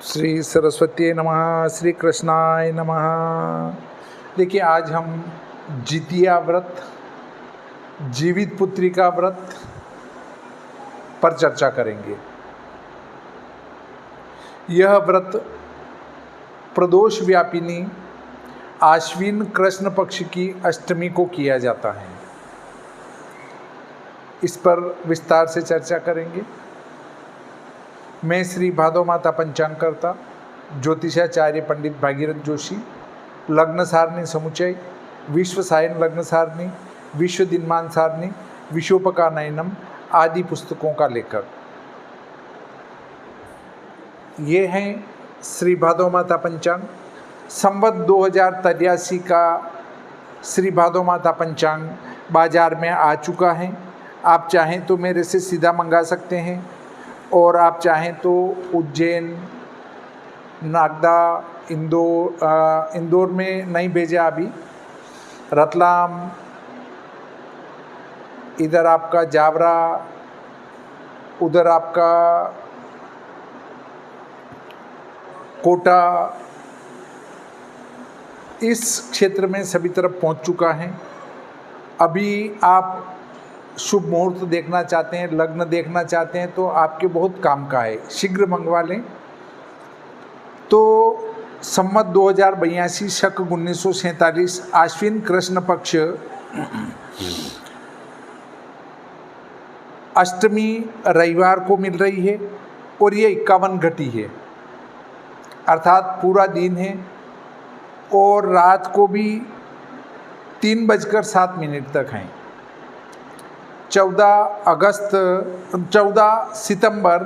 श्री सरस्वती नमः, श्री कृष्णाय नमः। देखिए, आज हम जितिया व्रत, जीवित पुत्री का व्रत पर चर्चा करेंगे। यह व्रत प्रदोष व्यापिनी आश्विन कृष्ण पक्ष की अष्टमी को किया जाता है। इस पर विस्तार से चर्चा करेंगे। मैं श्री भादो माता पंचांगकर्ता ज्योतिषाचार्य पंडित भागीरथ जोशी, लग्न सारणी समुच्चय, विश्व सायन लग्न सारणी, विश्व दिनमान सारणी, विशोपकानयनम आदि पुस्तकों का लेखक। ये हैं श्री भादो माता पंचांग। संवत 2083 का श्री भादो माता पंचांग बाजार में आ चुका है। आप चाहें तो मेरे से सीधा मंगा सकते हैं, और आप चाहें तो उज्जैन, नागदा, इंदौर में नहीं भेजा अभी, रतलाम, इधर आपका जावरा, उधर आपका कोटा, इस क्षेत्र में सभी तरफ पहुंच चुका है। अभी आप शुभ मुहूर्त देखना चाहते हैं, लग्न देखना चाहते हैं तो आपके बहुत काम का है, शीघ्र मंगवा लें। तो संवत 2082 शक 1947 आश्विन कृष्ण पक्ष अष्टमी रविवार को मिल रही है, और ये 51 घटी है, अर्थात पूरा दिन है, और रात को भी 3:07 तक हैं। 14 सितंबर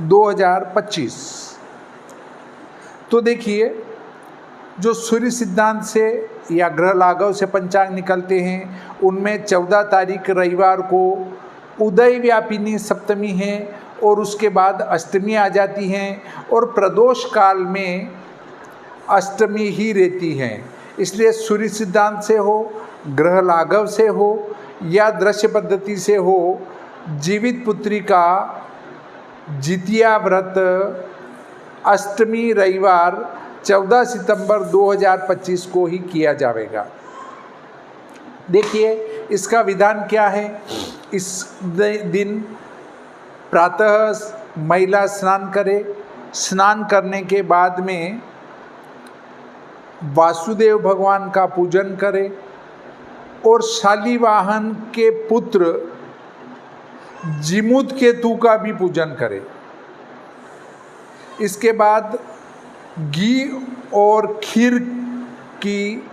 2025। तो देखिए, जो सूर्य सिद्धांत से या ग्रह लाघव से पंचांग निकलते हैं, उनमें 14 तारीख रविवार को उदय व्यापिनी सप्तमी है, और उसके बाद अष्टमी आ जाती हैं, और प्रदोष काल में अष्टमी ही रहती हैं। इसलिए सूर्य सिद्धांत से हो, ग्रह लाघव से हो या दृश्य पद्धति से हो, जीवित पुत्री का जितिया व्रत अष्टमी रविवार 14 सितंबर 2025 को ही किया जाएगा। देखिए, इसका विधान क्या है। इस दिन प्रातः महिला स्नान करे, स्नान करने के बाद में वासुदेव भगवान का पूजन करे, और शालिवाहन के पुत्र जिमुत केतु का भी पूजन करे। इसके बाद घी और खीर की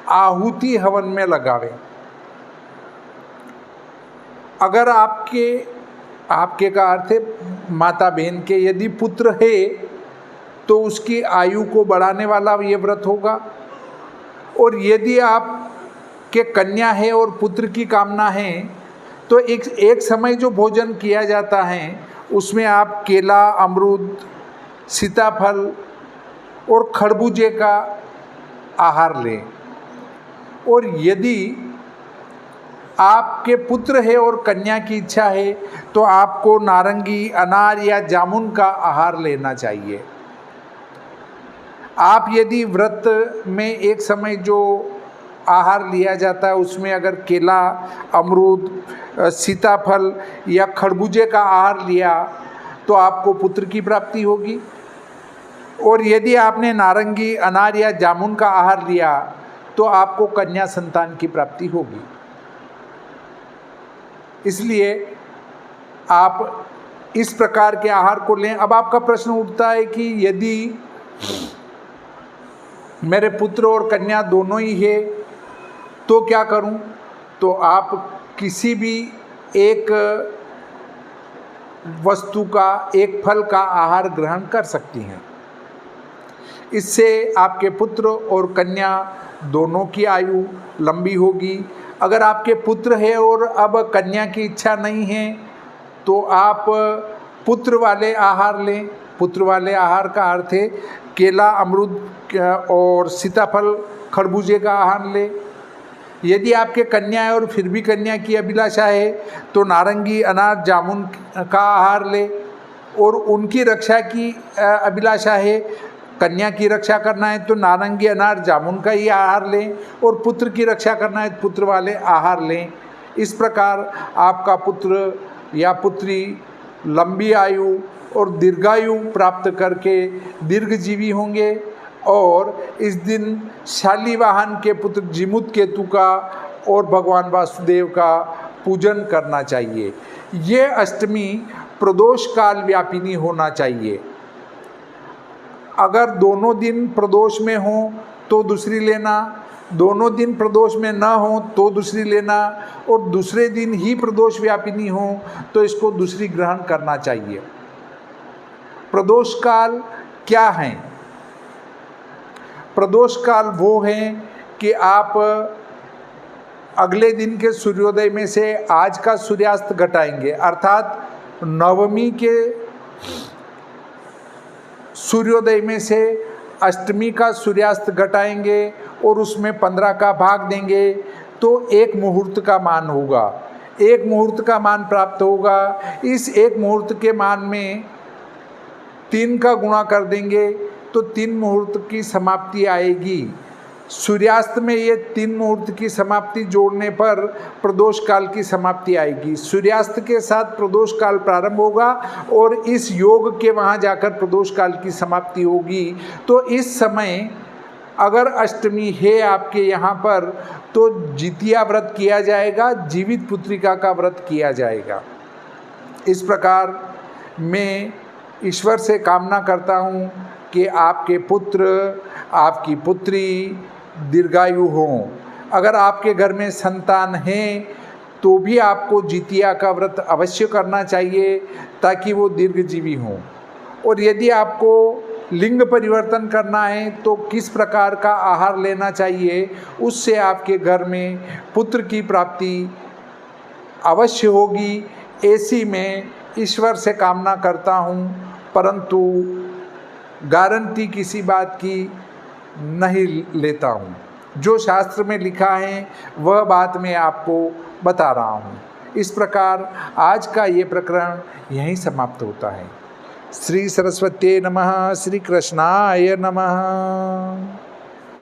आहुति हवन में लगावे। अगर आपके का अर्थ है माता बहन के, यदि पुत्र है तो उसकी आयु को बढ़ाने वाला ये व्रत होगा। और यदि आप के कन्या है और पुत्र की कामना है, तो एक समय जो भोजन किया जाता है उसमें आप केला, अमरूद, सीताफल और खरबूजे का आहार लें। और यदि आपके पुत्र है और कन्या की इच्छा है तो आपको नारंगी, अनार या जामुन का आहार लेना चाहिए। आप यदि व्रत में एक समय जो आहार लिया जाता है उसमें अगर केला, अमरूद, सीताफल या खरबूजे का आहार लिया तो आपको पुत्र की प्राप्ति होगी। और यदि आपने नारंगी, अनार या जामुन का आहार लिया तो आपको कन्या संतान की प्राप्ति होगी। इसलिए आप इस प्रकार के आहार को लें। अब आपका प्रश्न उठता है कि यदि मेरे पुत्र और कन्या दोनों ही है तो क्या करूं? तो आप किसी भी एक वस्तु का, एक फल का आहार ग्रहण कर सकती हैं। इससे आपके पुत्र और कन्या दोनों की आयु लंबी होगी। अगर आपके पुत्र है और अब कन्या की इच्छा नहीं है तो आप पुत्र वाले आहार लें। पुत्र वाले आहार का अर्थ है केला, अमरूद और सीताफल, खरबूजे का आहार लें। यदि आपके कन्या है और फिर भी कन्या की अभिलाषा है तो नारंगी, अनार, जामुन का आहार ले। और उनकी रक्षा की अभिलाषा है, कन्या की रक्षा करना है तो नारंगी अनार जामुन का ही आहार लें, और पुत्र की रक्षा करना है तो पुत्र वाले आहार लें। इस प्रकार आपका पुत्र या पुत्री लंबी आयु और दीर्घायु प्राप्त करके दीर्घजीवी होंगे। और इस दिन शालिवाहन के पुत्र जीमूत केतु का और भगवान वासुदेव का पूजन करना चाहिए। ये अष्टमी प्रदोष काल व्यापिनी होना चाहिए। अगर दोनों दिन प्रदोष में हो तो दूसरी लेना, दोनों दिन प्रदोष में न हो तो दूसरी लेना, और दूसरे दिन ही प्रदोष व्यापिनी हो तो इसको दूसरी ग्रहण करना चाहिए। प्रदोष काल क्या है? प्रदोष काल वो है कि आप अगले दिन के सूर्योदय में से आज का सूर्यास्त घटाएंगे, अर्थात नवमी के सूर्योदय में से अष्टमी का सूर्यास्त घटाएंगे और उसमें 15 का भाग देंगे तो एक मुहूर्त का मान होगा, एक मुहूर्त का मान प्राप्त होगा। इस एक मुहूर्त के मान में 3 का गुणा कर देंगे तो 3 मुहूर्त की समाप्ति आएगी। सूर्यास्त में ये 3 मुहूर्त की समाप्ति जोड़ने पर प्रदोष काल की समाप्ति आएगी। सूर्यास्त के साथ प्रदोष काल प्रारंभ होगा और इस योग के वहाँ जाकर प्रदोष काल की समाप्ति होगी। तो इस समय अगर अष्टमी है आपके यहाँ पर तो जितिया व्रत किया जाएगा, जीवित पुत्रिका का व्रत किया जाएगा। इस प्रकार मैं ईश्वर से कामना करता हूँ कि आपके पुत्र, आपकी पुत्री दीर्घायु हों। अगर आपके घर में संतान हैं तो भी आपको जितिया का व्रत अवश्य करना चाहिए ताकि वो दीर्घजीवी हों। और यदि आपको लिंग परिवर्तन करना है तो किस प्रकार का आहार लेना चाहिए, उससे आपके घर में पुत्र की प्राप्ति अवश्य होगी, ऐसी मैं ईश्वर से कामना करता हूँ। परंतु गारंटी किसी बात की नहीं लेता हूँ। जो शास्त्र में लिखा है वह बात मैं आपको बता रहा हूँ। इस प्रकार आज का ये प्रकरण यहीं समाप्त होता है। श्री सरस्वती नमः। श्री कृष्णाय नमः।